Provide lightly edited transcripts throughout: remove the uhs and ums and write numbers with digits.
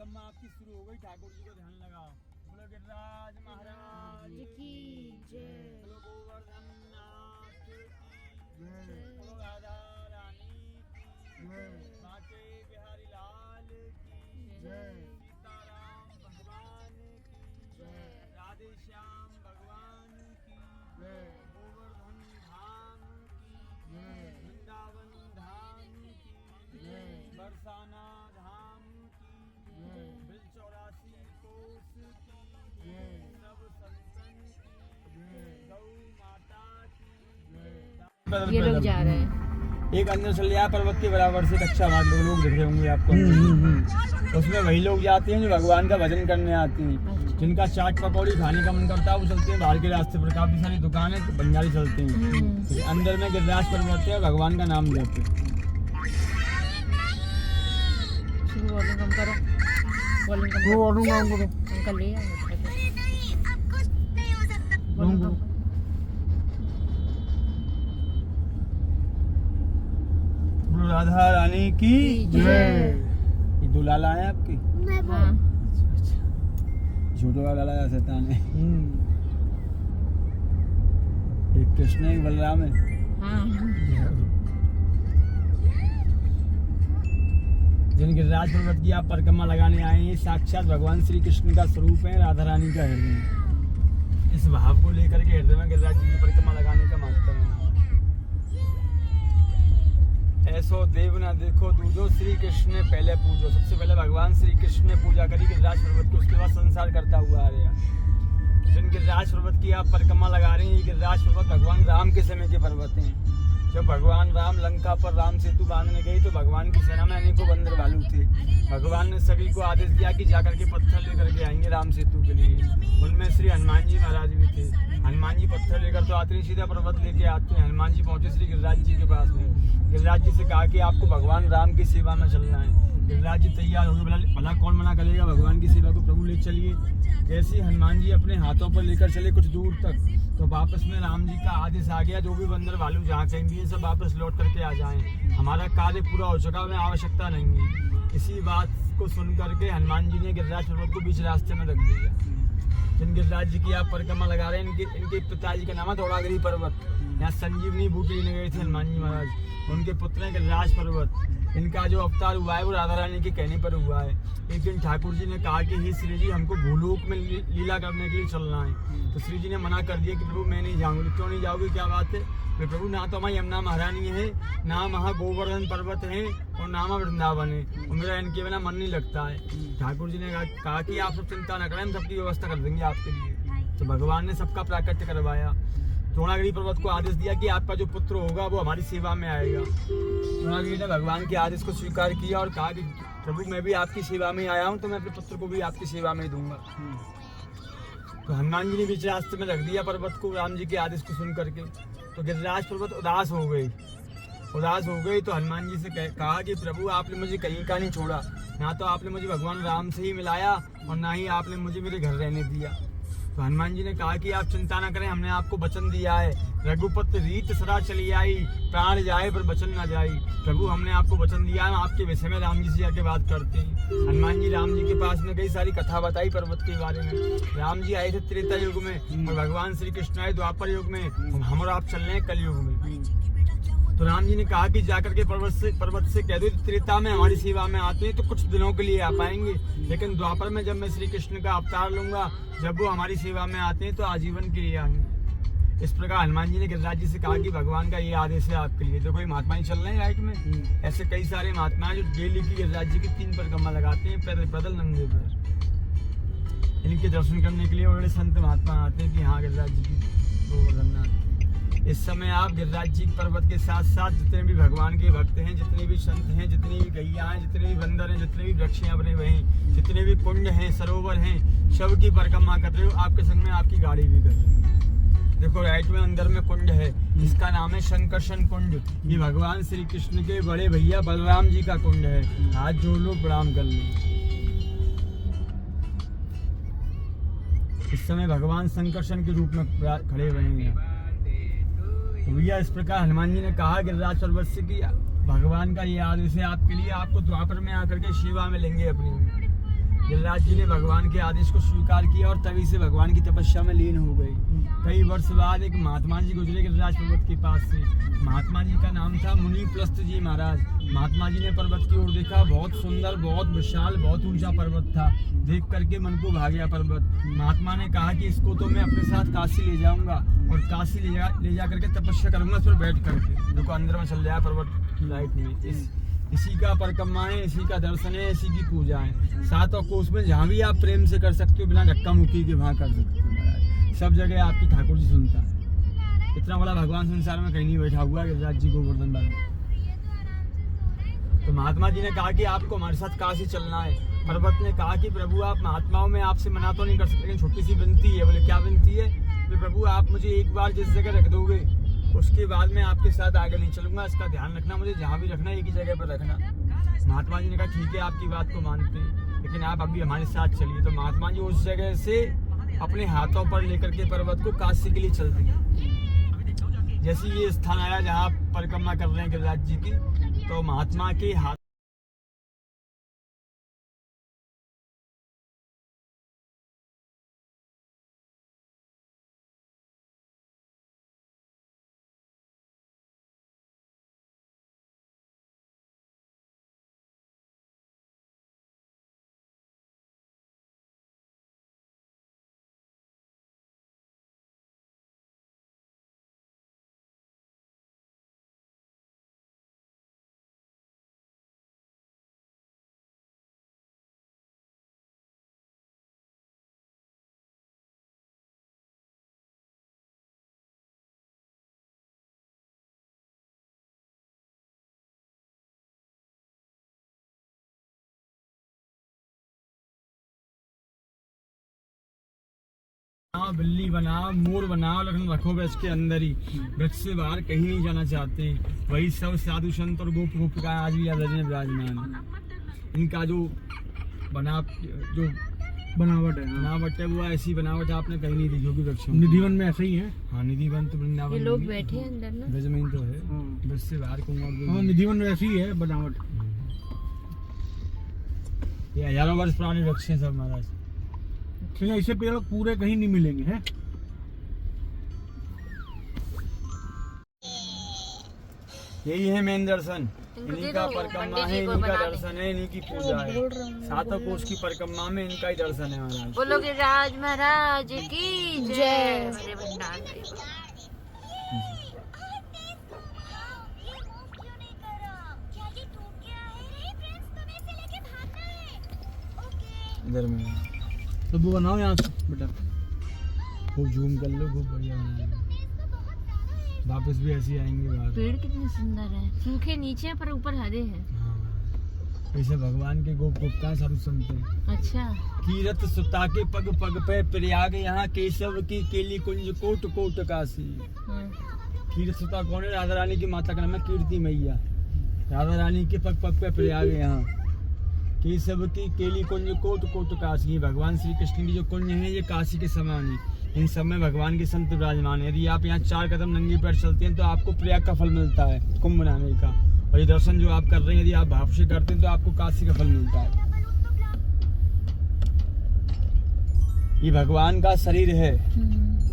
परिक्रमा आपकी शुरू हो गई। ठाकुर जी को ध्यान लगाओ। बोलो गिरिराज महाराज की जय। बोलो गोवर्धन नाथ की जय। बोलो राधा रानी की जय। बांके बिहारी लाल की जय। सीताराम भगवान की जय। राधे श्याम भगवान की जय। गोवर्धन धाम की जय। वृंदावन धाम की जय। बरसाना धाम की जय। बिल 84 कोस की जय। सब संतन की जय। गौ माता की जय। ये लोग जा रहे हैं। एक अंदर चलिया पर्वत के बराबर से कक्षा भाग लोग दिख रहे होंगे आपको। उसमें वही लोग जाते हैं जो भगवान का भजन करने आते हैं, जिनका चाट पकौड़ी खाने का मन करता है वो चलते हैं। बाहर के रास्ते पर काफी सारी दुकानें तो बंजारी चलते हैं। अंदर में गिरिराज पर्वत है, भगवान का नाम लेते हैं। वॉल्यूम कम करो, वॉल्यूम कम करो। अंकल ले आए। वॉल्यूम कम करो। राधा रानी की जय। ये दो लाला है आपकी? हाँ। छोटो का लाला है शैतान है। एक कृष्ण एक बलराम है। हाँ। जिन गिरिराज पर्वत की आप परिक्रमा लगाने आए हैं, साक्षात भगवान श्री कृष्ण का स्वरूप है, राधा रानी का हृदय। इस भाव को लेकर के हृदय में गिरिराज जी की परिक्रमा लगाने का महत्व है। ऐसो देव न देखो दूजो, श्री कृष्ण ने पहले पूजो। सबसे पहले भगवान श्री कृष्ण ने पूजा करी गिरिराज पर्वत को, उसके बाद संसार करता हुआ आ रहा। जिन गिरिराज पर्वत की आप परिक्रमा लगा रहे हैं, ये गिरिराज पर्वत भगवान राम के समय के पर्वत हैं। जब भगवान राम लंका पर राम सेतु बांधने गए तो भगवान की सेना में अनेकों बंदर भालू थे। भगवान ने सभी को आदेश दिया कि जाकर के पत्थर लेकर के आएंगे राम सेतु के लिए। उनमें श्री हनुमान जी महाराज भी थे। हनुमान जी पत्थर लेकर तो आते नहीं, सीधा पर्वत लेके आते हैं। हनुमान जी पहुंचे श्री गिरिराज जी के पास में। गिरिराज जी से कहा कि आपको भगवान राम की सेवा में चलना है। गिरिराज जी तैयार हो गए। भला कौन मना करेगा, भगवान की सेवा को प्रभु ले चलिए। जैसे ही हनुमान जी अपने हाथों पर लेकर चले कुछ दूर तक, तो वापस में राम जी का आदेश आ गया, जो भी बंदर भालू जहाँ कहीं भी सब वापस लौट करके आ जाएं। हमारा कार्य पूरा हो चुका, हमें आवश्यकता नहीं है। इसी बात को सुन करके हनुमान जी ने गिरिराज पर्वत को बीच रास्ते में रख दिया। जिन गिरिराज जी की आप परिक्रमा लगा रहे हैं, इनके पिताजी का नाम है धौलागिरी पर्वत। यहाँ संजीवनी बूटी लेने गए थे हनुमान जी महाराज। उनके पुत्र हैं गिरिराज पर्वत। इनका जो अवतार हुआ है वो राधा रानी के कहने पर हुआ है। एक दिन ठाकुर जी ने कहा कि हे श्री जी, हमको भूलोक में लीला करने के लिए चलना है। तो श्री जी ने मना कर दिया कि प्रभु मैं नहीं जाऊँगी। क्यों नहीं जाओगे, क्या बात है? प्रभु ना तो हमारी यमुना महारानी है, ना वहाँ गोवर्धन पर्वत है, और ना वहाँ वृंदावन है, और मेरा इनके बिना मन नहीं लगता है। ठाकुर जी ने कहा कि आप सब चिंता न करें, हम सबकी व्यवस्था कर देंगे आपके लिए। तो भगवान ने सबका प्राकट्य करवाया। द्रोणागिरी पर्वत को आदेश दिया कि आपका जो पुत्र होगा वो हमारी सेवा में आएगा। द्रोणागिरी ने भगवान के आदेश को स्वीकार किया और कहा कि प्रभु मैं भी आपकी सेवा में आया हूँ, तो मैं अपने पुत्र को भी आपकी सेवा में दूंगा। तो हनुमान जी ने बीच रास्ते में रख दिया पर्वत को राम जी के आदेश को सुन करके। तो गिरिराज पर्वत उदास हो गई तो हनुमान जी से कहा कि प्रभु आपने मुझे कहीं का नहीं छोड़ा, ना तो आपने मुझे भगवान राम से ही मिलाया और ना ही आपने मुझे मेरे घर रहने दिया। तो हनुमान जी ने कहा कि आप चिंता न करें, हमने आपको वचन दिया है, रघुपत रीत सदा चली आई, प्राण जाए पर वचन न जाई। प्रभु हमने आपको वचन दिया है, आपके विषय में राम जी से जाके बात करते हैं। हनुमान जी राम जी के पास में कई सारी कथा बताई पर्वत के बारे में। राम जी आए थे त्रेता युग में और भगवान श्री कृष्ण आए द्वापर युग में, हम और आप चल रहे हैं कलयुग में। तो राम जी ने कहा कि जाकर के पर्वत से कह दो त्रेता में हमारी सेवा में आते हैं तो कुछ दिनों के लिए आ पाएंगे, लेकिन द्वापर में जब मैं श्री कृष्ण का अवतार लूंगा, जब वो हमारी सेवा में आते हैं तो आजीवन के लिए आएंगे। इस प्रकार हनुमान जी ने गिरिराज जी से कहा कि भगवान का ये आदेश है आपके लिए। जो कोई महात्मा ही चल रहे हैं राइट में, ऐसे कई सारे महात्मा हैं जो डेली की गिरिराज जी की 3 परिक्रमा लगाते हैं पैदल नंगे पैर। इनके दर्शन करने के लिए बड़े संत महात्मा आते हैं कि हाँ गिरिराज जी की गोवर्धन। इस समय आप गिरिराज जी पर्वत के साथ साथ जितने भी भगवान के भक्त हैं, जितने भी संत हैं, जितनी भी गैया हैं, जितने भी बंदर हैं, जितने भी वृक्ष हैं बने हुए हैं, जितने भी कुंड हैं, सरोवर हैं, सब की परिक्रमा कर रहे हो। आपके संग में आपकी गाड़ी भी कर रही है। देखो राइट में अंदर में कुंड है, इसका नाम है शंकरशन कुंड। ये भगवान श्री कृष्ण के बड़े भैया बलराम जी का कुंड है। हाथ जोड़ लो, प्रणाम कर लो। इस समय भगवान शंकरशन के रूप में खड़े हुए हैं। तो भैया इस प्रकार हनुमान जी ने कहा गिरिराज पर्वत से कि भगवान का ये आदेश है आपके लिए, आपको द्वापर में आकर के सेवा में लेंगे अपनी। गिरिराज जी ने भगवान के आदेश को स्वीकार किया और तभी से भगवान की तपस्या में लीन हो गई। कई वर्ष बाद एक महात्मा जी गुजरे गिरिराज पर्वत के पास से। महात्मा जी का नाम था मुनि प्लस्त जी महाराज। महात्मा जी ने पर्वत की ओर देखा, बहुत सुंदर, बहुत विशाल, बहुत ऊंचा पर्वत था। देख करके मन को भा गया पर्वत। महात्मा ने कहा कि इसको तो मैं अपने साथ काशी ले जाऊंगा और काशी ले जा करके तपस्या करूंगा इस पर बैठ करके। देखो अंदर में चल जाए पर्वत की लाइट में। इसी का परिक्रमा है, इसी का दर्शन है, इसी की पूजा है। सातों कोष में जहाँ भी आप प्रेम से कर सकते हो, बिना धक्का मुक्की के वहाँ कर सकते हो महाराज। सब जगह आपकी ठाकुर जी सुनता है। इतना बड़ा भगवान संसार में कहीं नहीं बैठा हुआ गिरिराज जी गोवर्धन वाला। तो महात्मा जी ने कहा कि आपको हमारे साथ काशी चलना है। पर्वत ने कहा कि प्रभु आप महात्माओं में आपसे मना तो नहीं कर सकते, लेकिन छोटी सी विनती है। बोले क्या विनती है? बोले प्रभु आप मुझे एक बार जिस जगह रख दोगे उसके बाद मैं आपके साथ आगे नहीं चलूंगा, इसका ध्यान रखना, मुझे जहाँ भी रखना एक ही जगह पर रखना। महात्मा जी ने कहा ठीक है आपकी बात को मानते हैं, लेकिन आप अभी हमारे साथ चलिए। तो महात्मा जी उस जगह से अपने हाथों पर लेकर के पर्वत को काशी के लिए चल दिए। जैसे ये स्थान आया जहाँ परिक्रमा कर रहे हैं गिरिराज जी की, तो महात्मा के हाथ बिल्ली बनाओ, मोर बनाओ, लेकिन रखो वृक्ष के अंदर ही। वृक्ष से बाहर कहीं नहीं जाना चाहते। वही सब साधु संत और गोप गोपिका आज भी याद विराजमान। इनका जो बनावट है वो ऐसी बनावट आपने कहीं नहीं देखी होगी वृक्षों। निधिवन में ऐसे ही है। हाँ निधिवन तो वृंदावन ये लोग बैठे हैं अंदर ना, ब्रज में तो है, ब्रज से बाहर कहूँगा। हाँ निधिवन में ऐसी ही है बनावट। ये हजारों वर्ष पुराने वृक्ष हैं सब महाराज। ऐसे पेड़ पूरे कहीं नहीं मिलेंगे हैं। यही है मेन दर्शन। इन्हीं का परिक्रमा है, इन्हीं का दर्शन है, इन्हीं की पूजा है। सातों कोष की परिक्रमा में इनका ही दर्शन है महाराज। बोलो गिरिराज महाराज की जय। हरे भंडार इधर में तो वो बनाओ यहाँ से बेटा, खूब जूम कर लो, खूब बढ़िया बनाएंगे। वापस भी ऐसे आएंगे बाहर। पेड़ कितने सुंदर है, सूखे नीचे हैं पर ऊपर हरे हैं। हाँ ऐसे भगवान के गोप गोपिका साधु संत हैं। अच्छा। कीरत सुता के पग पग पे प्रयाग, यहाँ केशव की केली कुंज कोट कोट काशी। कीरत सुता कौन है? राधा रानी की माता का नाम है कीर्ति मैया। राधा रानी के पग पग पे प्रयाग यहाँ केशव की केली कुंज कोट कोट काशी। भगवान श्री कृष्ण की जो कुंज है ये काशी के समान है। इन सब में भगवान के संत विराजमान है। यदि आप यहाँ 4 कदम नंगे पैर चलते हैं तो आपको प्रयाग का फल मिलता है, कुंभ मनाने का। और ये दर्शन जो आप कर रहे हैं, यदि आप भाव से करते हैं तो आपको काशी का फल मिलता है। ये भगवान का शरीर है।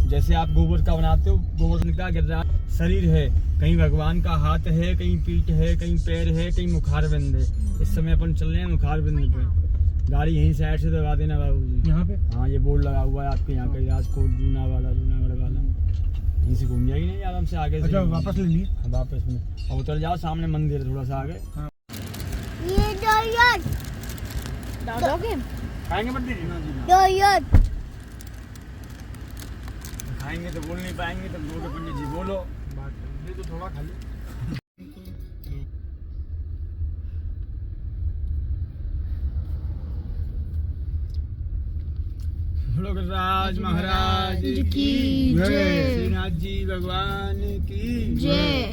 जैसे आप गोबर का बनाते हो, गोवर्धन का गिरिराज शरीर है। कहीं भगवान का हाथ है, कहीं पीठ है, कहीं पैर है, कहीं मुखारबिंद है। इस समय अपन चल रहे हैं मुखारबिंद पे। गाड़ी यहीं साइड से दबा देना बाबू जी। यहाँ पे हाँ ये बोर्ड लगा हुआ है आपके यहाँ का, राजकोट जूनागढ़ वाला। यहीं से घूम जाएगी नहीं आराम से आगे से। अच्छा वापस ले लिए? हाँ वापस में। और उतर जाओ, सामने मंदिर है थोड़ा सा आगे। ये खाएंगे बड्डी जी? खाएंगे तो बोल नहीं पाएंगे, तो बोलो पंडित जी बोलो। बात तो थोड़ा खा लो। गिरिराज महाराज की जय। श्रीनाथ जी भगवान की जय।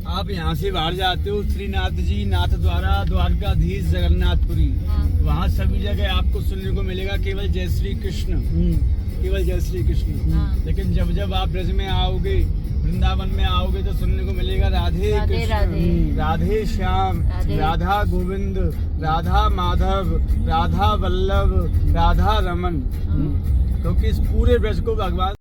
आप यहाँ से बाहर जाते हो श्रीनाथ जी नाथ द्वारा द्वारकाधीश जगन्नाथपुरी, वहाँ सभी जगह आपको सुनने को मिलेगा केवल जय श्री कृष्ण। केवल जय श्री कृष्ण। हाँ। लेकिन जब जब आप ब्रज में आओगे, वृंदावन में आओगे तो सुनने को मिलेगा राधे राधे कृष्ण, राधे। राधे श्याम, राधे। राधा गोविंद, राधा माधव, राधा वल्लभ, राधा रमन। क्योंकि इस पूरे ब्रज को भगवान